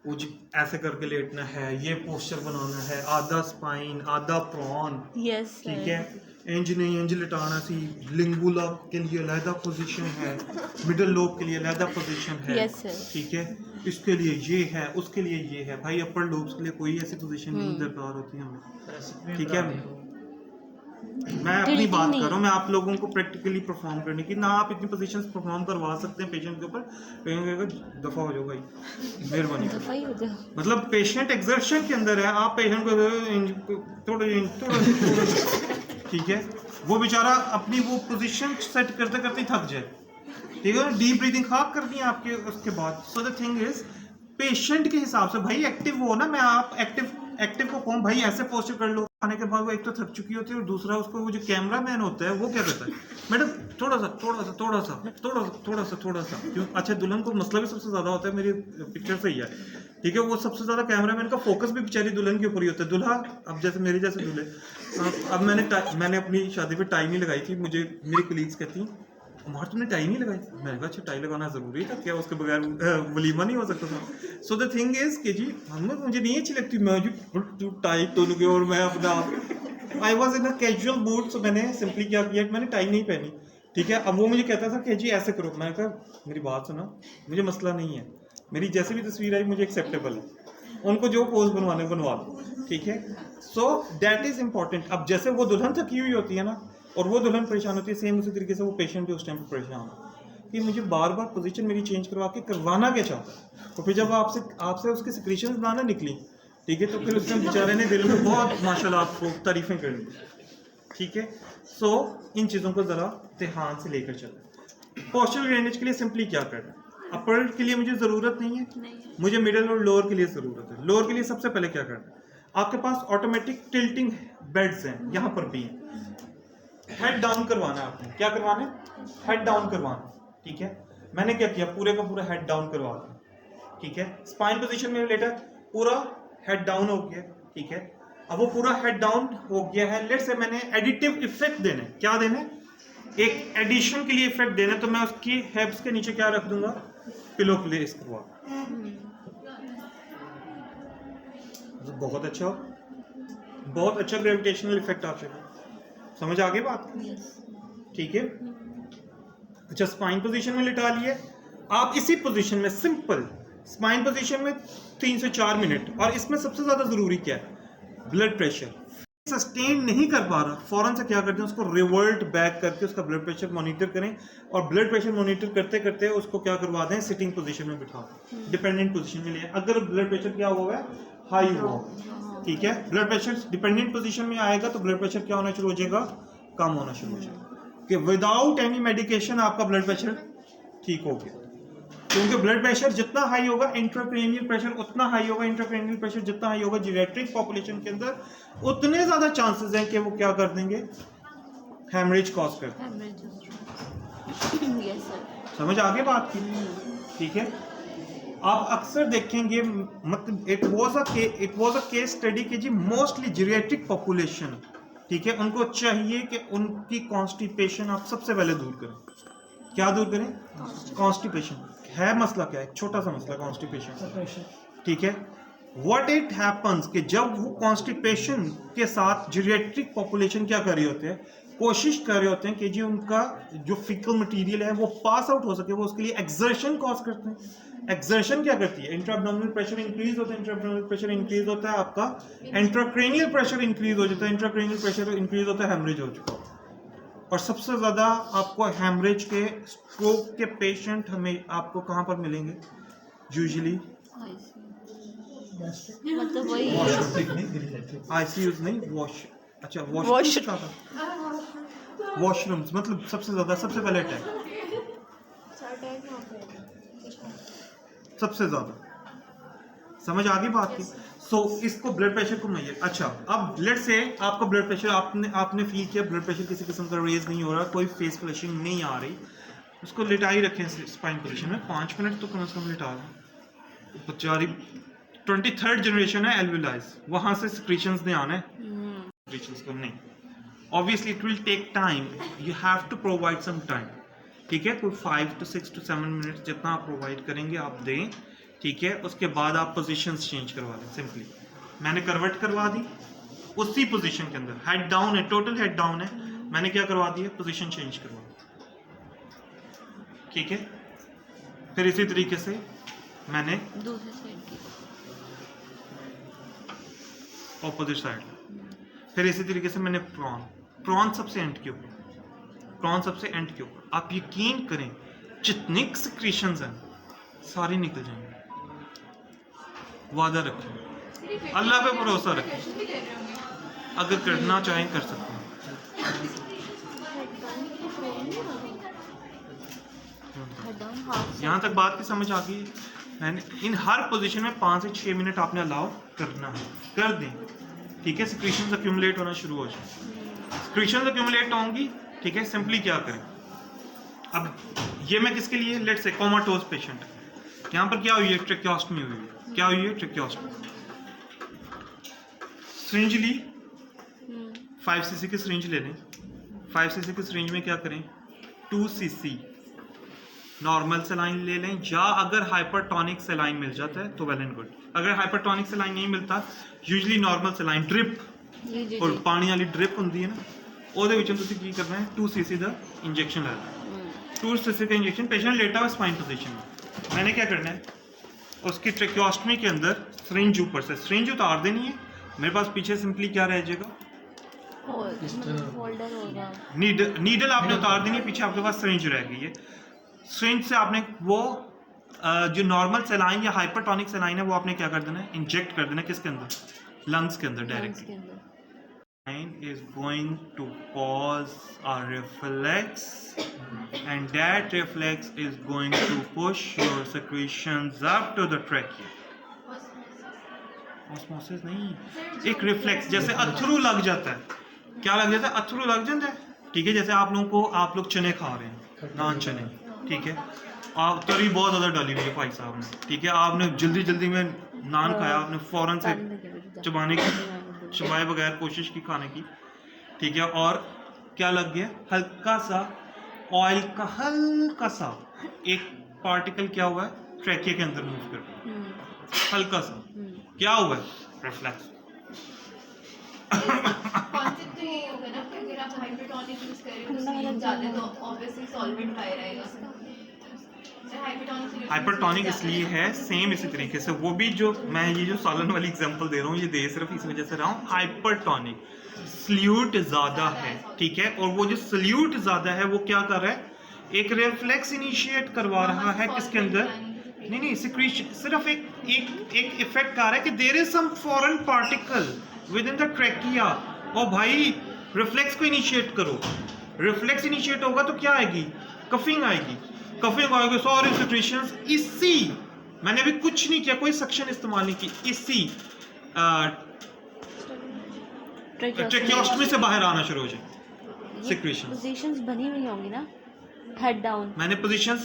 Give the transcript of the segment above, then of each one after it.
कुछ ऐसे करके लेटना है, ये पोस्चर बनाना है, आधा स्पाइन आधा प्रॉन, यस ठीक है। इंज नहीं, इंज लिटाना सी, लिंगुला के लिए अलहदा पोजीशन है, मिडल लोब के लिए अलहदा पोजीशन है, Yes, sir. ठीक है। इसके लिए ये है, उसके लिए ये है, भाई अपर लोब्स के लिए कोई ऐसी पोजीशन नहीं दरकार होती हमें, ठीक है। मैं अपनी बात कर रहा हूँ, मैं आप लोगों को प्रैक्टिकली परफॉर्म करने की, ना आप इतनी पोजीशंस परफॉर्म करवा सकते हैं पेशेंट के ऊपर, पेशेंट दफा हो जाओ भाई, मेहरबानी दफा ही हो जाओ। मतलब पेशेंट एक्सर्शन के अंदर है, आप पेशेंट को थोड़ा ठीक है, वो बेचारा अपनी वो पोजीशन सेट करते करते ही थक जाए, ठीक है। डीप ब्रीदिंग आप करनी है आपके उसके बाद। So the thing is patient के हिसाब से भाई एक्टिव हो ना, मैं आप एक्टिव को कहूँ भाई ऐसे पोस्टर कर लो, आने के बाद वो एक तो थक चुकी होती है और दूसरा उसको वो जो कैमरा मैन होता है वो क्या करता है, मैडम थोड़ा सा क्यों। अच्छा, दुल्हन को मसला भी सबसे ज्यादा होता है, मेरी पिक्चर से ही है, ठीक है। वो सबसे ज्यादा कैमरा मैन का फोकस भी बेचारी दुल्हन के ऊपर ही होता है। दुल्हा अब जैसे मेरे जैसे दूल्हे, अब मैंने अपनी शादी पे टाई नहीं लगाई थी, मुझे मेरी कलीग्स कहती हमारा तुमने टाई नहीं लगाई, मैंने कहा अच्छा टाई लगाना जरूरी था क्या, उसके बगैर वलीमा नहीं हो सकता था। सो द थिंग इज कि जी मुझे नहीं अच्छी लगती, मैं जी टाई तुन के और मैं अपना I was in a casual mood, so मैंने सिंपली क्या किया, मैंने टाई नहीं पहनी, ठीक है। अब वो मुझे कहता था कि जी ऐसे करो, मैंने कहा मेरी बात सुना, मुझे मसला नहीं है, मेरी जैसे भी तस्वीर आई मुझे एक्सेप्टेबल है, उनको जो पोज बनवाने बनवा लो, ठीक है। So that is important. अब जैसे वो दुल्हन थकी हुई होती है ना, और वो दुल्हन परेशान होती है, सेम उसी तरीके से वो पेशेंट भी उस टाइम पर परेशान होता है कि मुझे बार बार पोजीशन मेरी चेंज करवा के करवाना क्या चाहता है। तो फिर जब आपसे उसकी सिक्रीशंस बनाना निकली, ठीक है, तो फिर उसने बेचारे ने दिल में बहुत माशाल्लाह आपको तारीफें कर दी, ठीक है। सो इन चीज़ों को ज़रा ध्यान से लेकर चलें। पोस्चरल ड्रेनेज के लिए सिंपली क्या करना है, अपर के लिए मुझे ज़रूरत नहीं है, मुझे मिडिल और लोअर के लिए ज़रूरत है। लोअर के लिए सबसे पहले क्या करना है, आपके पास ऑटोमेटिक टिल्टिंग बेड्स हैं, यहाँ पर भी हैं, हेड डाउन करवाना है आपने, क्या करवाना है, हेड डाउन करवाना, ठीक है। मैंने क्या किया, पूरे का पूरा हेड डाउन करवा दिया, ठीक है। स्पाइन पोजीशन में लेटा, पूरा हेड डाउन हो गया, ठीक है। अब वो पूरा हेड डाउन हो गया है, लेट्स से मैंने एडिटिव इफेक्ट देने, क्या देने, एक एडिशन के लिए इफेक्ट देना, तो मैं उसकी हेब्स के नीचे क्या रख दूंगा, पिलो प्लेस करवा, बहुत अच्छा, बहुत अच्छा ग्रेविटेशनल इफेक्ट आ चुका, समझ आ गई बात, ठीक है। अच्छा, स्पाइन पोजीशन में लिटा लिए आप, इसी पोजीशन में सिंपल स्पाइन पोजीशन में 3 से 4 मिनट, और इसमें सबसे ज्यादा जरूरी क्या है, ब्लड प्रेशर सस्टेन नहीं कर पा रहा, फौरन से क्या करते हैं, उसको रिवर्ट बैक करके उसका ब्लड प्रेशर मॉनिटर करें, और ब्लड प्रेशर मॉनिटर करते करते उसको क्या करवा दें, सिटिंग पोजीशन में बिठा, डिपेंडेंट पोजीशन में लिए। अगर ब्लड प्रेशर क्या हुआ है, हाई हुआ, ठीक है, ब्लड प्रेशर डिपेंडेंट पोजीशन में आएगा तो ब्लड प्रेशर क्या होना शुरू हो जाएगा, कम होना शुरू हो जाएगा, कि विदाउट एनी मेडिकेशन आपका ब्लड प्रेशर ठीक हो गया। क्योंकि ब्लड प्रेशर जितना हाई होगा, इंट्राक्रेनियल प्रेशर उतना हाई होगा, इंट्राक्रेनियल प्रेशर जितना हाई होगा जीरियाट्रिक पॉपुलेशन के अंदर, उतने ज्यादा चांसेस हैं कि वो क्या कर देंगे, हेमरेज कॉज कर देंगे। समझ आगे बात की, ठीक है। आप अक्सर देखेंगे, मतलब it was a case study कि जी मोस्टली जीरियाट्रिक पॉपुलेशन, ठीक है, उनको चाहिए कि उनकी कॉन्स्टिपेशन आप सबसे पहले दूर करें। क्या दूर करें, कॉन्स्टिपेशन है मसला, क्या है, छोटा सा मसला कॉन्स्टिपेशन, ठीक है। व्हाट इट हैपन्स कि जब वो कॉन्स्टिपेशन के साथ जीरियाट्रिक पॉपुलेशन क्या कर रहे होते हैं, कोशिश कर रहे होते हैं कि जी उनका जो फीकल मटेरियल है वो पास आउट हो सके, वो उसके लिए एक्सर्शन कॉज करते हैं। एक्सर्शन क्या करती है, इंट्राएब्डोमिनल प्रेशर इंक्रीज होता है, इंट्राएब्डोमिनल प्रेशर इंक्रीज होता है, आपका इंट्राक्रेनियल प्रेशर इंक्रीज हो जाता है, इंट्राक्रेनियल प्रेशर इंक्रीज होता है, हेमरेज हो चुका है। और सबसे ज्यादा आपको हेमरेज के, स्ट्रोक के पेशेंट हमें आपको कहां पर मिलेंगे, यूजुअली मतलब वही आईसीयूज नहीं, अच्छा वॉशरूम्स, मतलब सबसे पहले अटैक सबसे ज्यादा, समझ आ गई बात की। सो इसको ब्लड प्रेशर को मैयर, अच्छा अब ब्लड से आपका ब्लड प्रेशर आपने फील किया, ब्लड प्रेशर किसी किस्म का रेज नहीं हो रहा, कोई फेस फ्लशिंग नहीं आ रही, उसको लिटाई रखें स्पाइन पोजीशन में 5 मिनट तो कम से कम लिटा लें। बेचारी 23rd जनरेशन है एल्वेलाइज, वहां से सिक्रीशंस ने आना है, सिक्रीशंस को नहीं, obviously it will take time, you have to provide some time, ठीक है, कोई 5 to 6 to 7 मिनट जितना आप प्रोवाइड करेंगे आप दें, ठीक है, उसके बाद आप पोजीशंस चेंज करवा लें सिंपली। मैंने करवट करवा दी उसी पोजीशन के अंदर, हेड डाउन है, टोटल हेड डाउन है, मैंने क्या करवा दिया, पोजीशन चेंज करवा दी, ठीक है। फिर इसी तरीके से मैंने दूसरी साइड की ऑपोजिट साइड, फिर इसी तरीके से मैंने प्रॉन सबसे एंड के ऊपर, प्रॉन सबसे एंड के ऊपर। आप यकीन करें जितने सिक्रीशंस हैं सारे निकल जाएंगे, वादा रखें, अल्लाह पे भरोसा रखें, अगर करना चाहें कर सकते हैं। यहाँ तक बात की समझ आ गई। मैंने इन हर पोजीशन में 5 से 6 मिनट आपने अलाउ करना है, कर दें, ठीक है। सिक्रीशंस अक्यूमुलेट होना शुरू हो जाए, सिक्रीशंस अक्यूमुलेट होंगी, ठीक है। सिंपली क्या करें, अब ये मैं किसके लिए, लेट्स से कोमाटोज पेशेंट, यहाँ पर क्या हुई है, ट्रेकियोस्टमी हुई है, क्या हुई है, ट्रेकियोस्टमी। सिरिंज ली, 5 सीसी की सिरिंज ले लें, 5 सीसी की सिरिंज में क्या करें, 2 सीसी नॉर्मल सेलाइन ले लें, या अगर हाइपरटोनिक सेलाइन मिल जाता है तो वेल एंड गुड। अगर हाइपरटोनिक सेलाइन नहीं मिलता, यूजली नॉर्मल सेलाइन ड्रिप और पानी वाली ड्रिप होंगी है ना, ਉਹਦੇ ਵਿੱਚੋਂ ਤੁਸੀਂ ਕੀ करना है, 2 सीसी का इंजेक्शन लेना है, 2 सीसी का इंजेक्शन। पेशेंट लेटा हुआ स्पाइन पोजीशन में, मैंने क्या करना है, उसकी ट्रेकियोस्टमी के अंदर सिरिंज ऊपर से सिरिंज उतार देनी है, मेरे पास पीछे सिंपली क्या रह जाएगा, होल्डर होगा, नीडल आपने उतार देनी है, पीछे आपके पास सिरिंज रह गई है। सिरिंज से आपने वो जो नॉर्मल सेलाइन या हाइपरटोनिक सेलाइन है वो आपने क्या कर देना है, इंजेक्ट कर देना है, किसके अंदर, लंग्स के अंदर directly. is going to cause a reflex and that reflex is going to push your secretions up to the trachea. Osmosis नहीं, एक रिफ्लेक्स, जैसे अथरू लग जाता है, क्या लग जाता है, अथरू लग जाता है, ठीक है। जैसे आप लोगों को, आप लोग चने खा रहे हैं, नान चने, ठीक है, आप तरी बहुत ज़्यादा डाली हुई है भाई साहब ने, ठीक है, आपने जल्दी जल्दी में नान खाया, आपने फ़ौरन से चबाए बगैर कोशिश की खाने की, ठीक है, और क्या लग गया, हल्का सा ऑयल का हल्का सा एक पार्टिकल क्या हुआ है, ट्रैकिया के अंदर मूव कर, हल्का सा क्या हुआ है, रिफ्लेक्स। कॉन्सेप्ट तो ये होगा ना कि अगर आप हाइपरटोनिक यूज कर रहे हो तो स्लीप ज्यादा तो ऑब्वियसली सॉल्वेंट बाहर आएगा। हाइपरटोनिक इसलिए है, सेम इसी तरीके से वो भी, जो मैं ये जो सालन वाली एग्जांपल दे रहा हूँ, ये दे सिर्फ इस वजह से रहा हूँ, हाइपरटोनिक सल्यूट ज़्यादा है, ठीक है, और वो जो सल्यूट ज़्यादा है वो क्या कर रहा है, एक रिफ्लेक्स इनिशिएट करवा रहा है किसके अंदर, नहीं सिक्रीशन, सिर्फ एक इफेक्ट कर रहा है कि there is some foreign particle within the trachea. ओ भाई रिफ्लेक्स को इनिशिएट करो, रिफ्लेक्स इनिशिएट होगा तो क्या आएगी, कफिंग आएगी, कफिंग आएगी, सॉरी सिक्रीशंस, इसी, मैंने अभी कुछ नहीं किया, कोई सक्शन इस्तेमाल नहीं की, इसी ट्रेकियोस्टमी से बाहर आना शुरू हो जाए सिक्रीशन। पोजीशंस बनी हुई होंगी ना, हेड डाउन, मैंने पोजीशंस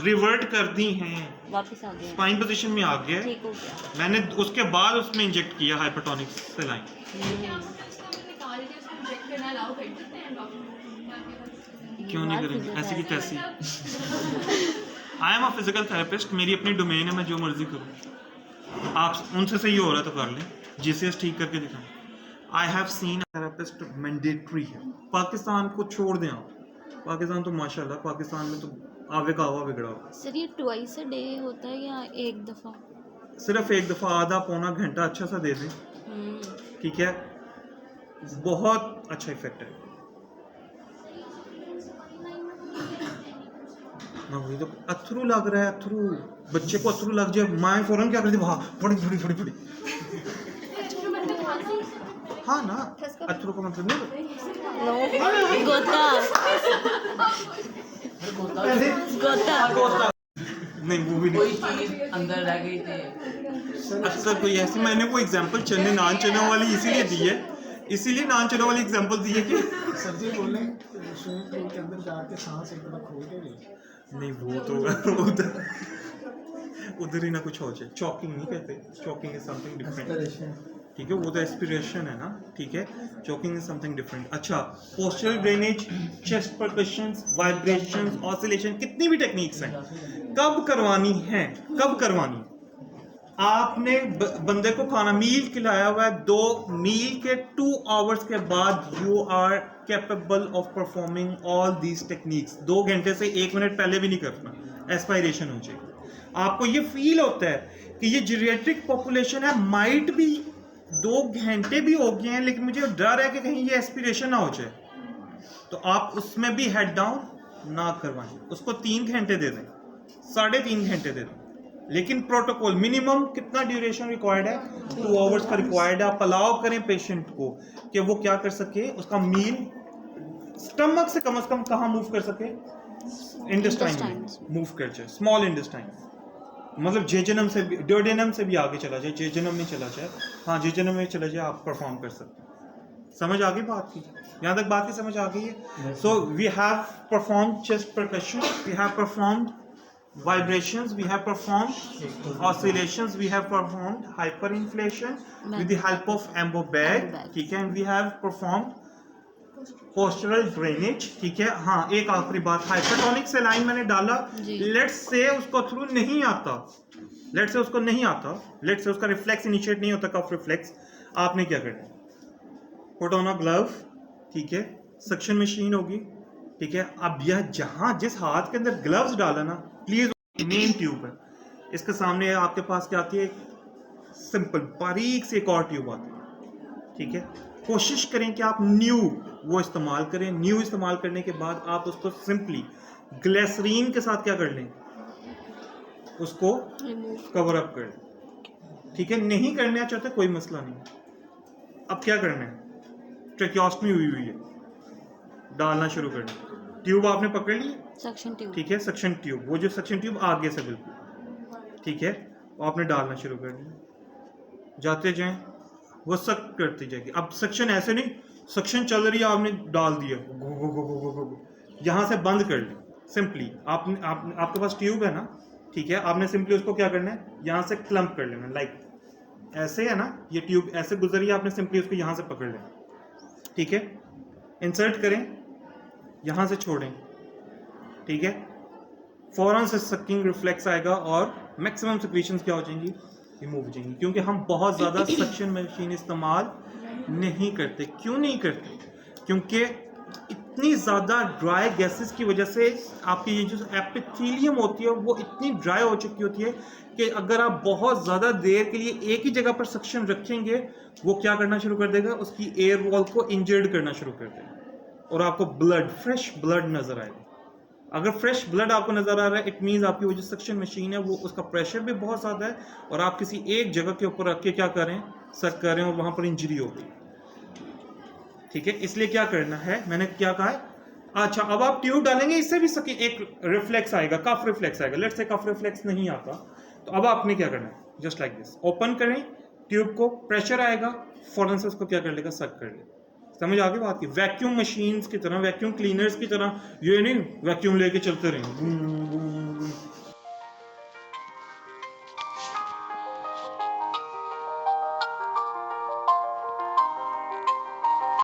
रिवर्ट कर दी हैं, वापस आ गया, स्पाइन पोजीशन में आ गया, ठीक हो गया, मैंने उसके बाद उसमें इंजेक्ट किया हाइपरटोनिक सेलाइन। क्यों नहीं करेंगे, ऐसी की तैसी। I am a physical therapist, मेरी अपनी डोमेन है, मैं जो मर्जी करूँ, आप उनसे सही हो रहा है तो कर लें, जीसीएस ठीक करके दिखाएं। I have seen therapist mandatory है, पाकिस्तान को छोड़ दें आप, पाकिस्तान तो माशाल्लाह, पाकिस्तान में तो आवे का हवा बिगड़ा हुआ। सर ये ट्वाइस अ डे होता है या एक दफ़ा, सिर्फ एक दफ़ा, आधा पौना घंटा अच्छा सा दे दें, ठीक है, बहुत अच्छा इफेक्ट है। वही तो अथरू लग रहा है, अथरू, बच्चे को अथरू लग जाए, माँ फौरन क्या करती है, वहाँ फड़ी फड़ी फड़ी फड़ी, हाँ ना, अथरू का मतलब नहीं, गोता गोता नहीं, वो भी कोई चीज अंदर रह गई थी, अक्सर कोई ऐसी, मैंने वो एग्जांपल चने नान चने वाली इसीलिए दी है, इसीलिए नान चने वाली एग्जांपल दी है कि सर जी बोले स्विमिंग पूल के अंदर जाके सांस एक बार खोल के गई, नहीं वो तो उधर ही ना कुछ हो जाए, चॉकिंग नहीं कहते, चॉकिंग इज समथिंग डिफरेंट, ठीक है, वो तो एस्पिरेशन है ना, ठीक है, चॉकिंग इज समथिंग डिफरेंट। अच्छा, postural drainage, chest percussions, vibrations, oscillation, कितनी भी टेक्निक्स हैं, कब करवानी है, कब करवानी, आपने बंदे को खाना मील खिलाया हुआ है, 2 मील के 2 आवर्स के बाद you are capable of performing all these techniques. 2 घंटे से 1 मिनट पहले भी नहीं करना, एस्पायरेशन हो जाएगी। आपको ये फील होता है कि ये जीरियाट्रिक पॉपुलेशन है, माइट भी 2 घंटे भी हो गए हैं लेकिन मुझे डर है कि कहीं ये एस्पिरेशन ना हो जाए, तो आप उसमें भी हेड डाउन ना करवाएं, उसको 3 घंटे दे दें, 3.5 घंटे दे दें। लेकिन प्रोटोकॉल मिनिमम कितना ड्यूरेशन रिक्वायर्ड है, 2 आवर्स का रिक्वायर्ड है। आप अलाउ करें पेशेंट को कि वो क्या कर सके, उसका मील स्टमक से कम कहाँ मूव कर सके, इंटेस्टाइन में मूव कर जाए, स्मॉल इंटेस्टाइन, मतलब जेजनम से भी, ड्यूडेनम से भी आगे चला जाए, जेजनम में चला जाए, हाँ जेजनम में चला जाए, आप परफॉर्म कर सकते हैं। समझ आ गई बात की? यहाँ तक बात की समझ आ गई है? So we have performed chest percussion, we have performed vibrations, we have performed oscillations, we have performed hyperinflation with the help of ambo bag, ठीक है, and we have performed postural drainage, ठीक है। हाँ, एक आखिरी बात, hypertonic saline मैंने डाला, let's say उसको थ्रू नहीं आता, let's say उसको नहीं आता, let's say उसका रिफ्लेक्स इनिशिएट नहीं होता, कफ रिफ्लेक्स, आपने क्या करना, put on a glove, ठीक है, सक्शन मशीन होगी, ठीक है। अब यह जहां जिस हाथ के अंदर ग्लव्स डाला ना, प्लीज मेन ट्यूब है, इसके सामने आपके पास क्या आती है, सिंपल बारीक से एक और ट्यूब आती है, ठीक है। कोशिश करें कि आप न्यू वो इस्तेमाल करें। न्यू इस्तेमाल करने के बाद आप उसको सिंपली ग्लिसरीन के साथ क्या कर लें, उसको कवर अप कर लें, ठीक है। नहीं करना चाहते कोई मसला नहीं। अब क्या करना है, ट्रेकियोस्टमी हुई है, डालना शुरू करना, ट्यूब आपने पकड़ ली, सक्शन ट्यूब, ठीक है, सक्शन ट्यूब, वो जो सक्शन ट्यूब आगे से बिल्कुल, ठीक है, वो आपने डालना शुरू कर दिया, जाते जाएं, वो सक करती जाएगी। अब सक्शन ऐसे नहीं, सक्शन चल रही है, आपने डाल दिया, यहाँ से बंद कर लें सिंपली। आपके पास ट्यूब है ना, ठीक है, आपने सिंपली उसको क्या करना है, यहाँ से क्लम्प कर लेना, लाइक ऐसे है ना, ये ट्यूब ऐसे गुजरी है, आपने सिंपली उसको यहाँ से पकड़ लेना, ठीक है, इंसर्ट करें, यहाँ से छोड़ें, ठीक है, फौरन से सकिंग रिफ्लेक्स आएगा और मैक्सिमम सिक्रीशंस क्या हो जाएंगी, रिमूव हो जाएंगी। क्योंकि हम बहुत ज़्यादा सक्शन मशीन इस्तेमाल नहीं करते। क्यों नहीं करते? क्योंकि इतनी ज़्यादा ड्राई गैसेस की वजह से आपकी ये जो एपिथेलियम होती है वो इतनी ड्राई हो चुकी होती है कि अगर आप बहुत ज़्यादा देर के लिए एक ही जगह पर सक्शन रखेंगे, वो क्या करना शुरू कर देगा, उसकी एयर वॉल को इंजर्ड करना शुरू कर देगा और आपको ब्लड, फ्रेश ब्लड नज़र आएगा। अगर फ्रेश ब्लड आपको नज़र आ रहा है, इट मीन्स आपकी वो जो सक्शन मशीन है वो उसका प्रेशर भी बहुत ज़्यादा है और आप किसी एक जगह के ऊपर रख के क्या करें, सक करें और वहाँ पर इंजरी हो गई, ठीक है। इसलिए क्या करना है, मैंने क्या कहा है, अच्छा अब आप ट्यूब डालेंगे, इससे भी सकी एक रिफ्लेक्स आएगा, कफ रिफ्लेक्स आएगा। लेट्स से कफ रिफ्लेक्स नहीं आता, तो अब आपने क्या करना है, जस्ट लाइक दिस, ओपन करें ट्यूब को, प्रेशर आएगा, फौरन से उसको क्या कर लेगा, सक कर लेगा। समझ आ गई बात की? वैक्यूम मशीन्स की तरह, वैक्यूम क्लीनर्स की तरह, ये नहीं वैक्यूम लेके चलते रहें,